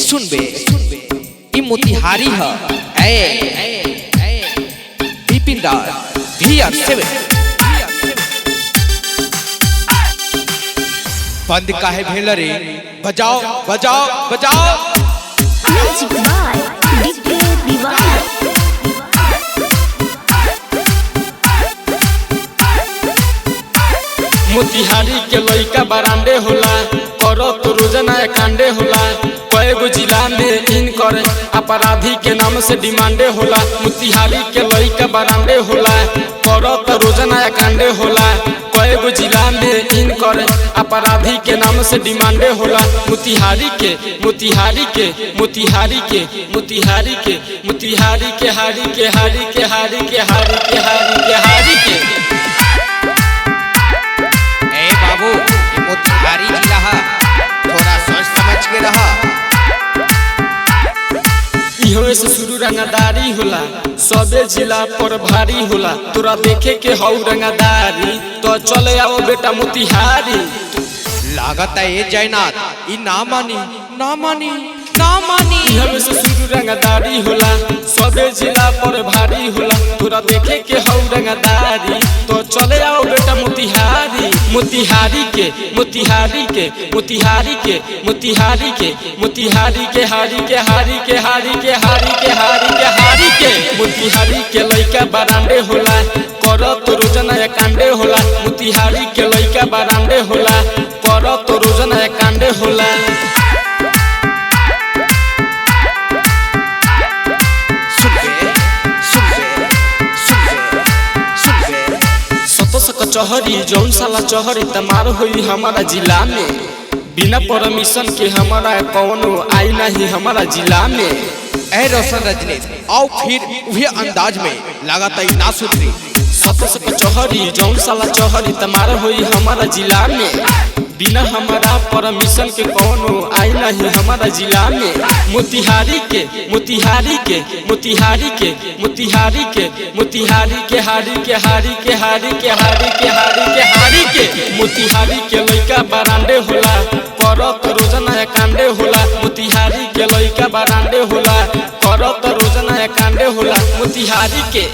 सुन बे ई मोतिहारी है। बिपिन दास VR7 बंद काहे भेल रे? बजाओ बजाओ बजाओ। म्यूजिक बाय डीजे दीवाना। मोतिहारी के लइका बरांडे होला, करो तो रोजाना कांडे होला। कएगो जिला में इनकर अपराधी के नाम से डिमांडे होला। मोतिहारी के लइका बरांडे होला, करो तो रोजाना कांडे होला। कएगो जिला में इनकर अपराधी के नाम से डिमांडे होला। मोतिहारी के मोतिहारी के मोतिहारी के मोतिहारी के मोतिहारी के हारी के हारी के हारी के हारी के हारी के हारी के बाबू ये मोतिहारी जिला है, थोड़ा सोच समझ के रहा। इहो से शुरू रंगदारी होला, सबे जिला पर भारी होला। तोरा देखे के हौ रंगदारी तो चले आओ बेटा मोतिहारी। लागत है ये जयनाथ ई ना मानी ना मानी ना मानी। इहो से शुरू रंगदारी होला, सबे जिला पर भारी होला। तोरा देखे के हौ रंगदारी तो चले आओ बेटा मोतिहारी। मोतिहारी के मोतिहारी के मोतिहारी के मोतिहारी के मोतिहारी के हारी के हारी के हारी के हारी के हारी के हारी के मोतिहारी के लइका बरांडे होला, करो तो रोजाना कांडे होला। मोतिहारी के लइका बरांडे होला, करो तो रोजाना कांडे होला। कचहरी जौन साला चहरी तमार हुई हमारा जिला में। बिना परमिशन के हमारा कौनो आई नहीं हमारा जिला में। ए रोशन रजनी आओ फिर वही अंदाज में लागत है ना सुधरी। कचहरी जौन साला चहरी तमार हुई हमारा जिला में। बिना हमारा परमिशन के कौनो आई नहीं हमारा जिला में। मोतिहारी के मोतिहारी के मोतिहारी के मोतिहारी के मोतिहारी के हारी के हारी के हारी के हारी के हारी के हारी के मोतिहारी के लइका बरांडे होला, करो तो रोजाना कांडे होला। मोतिहारी के लइका बरांडे होला, करो तो रोजाना कांडे होला। मोतिहारी के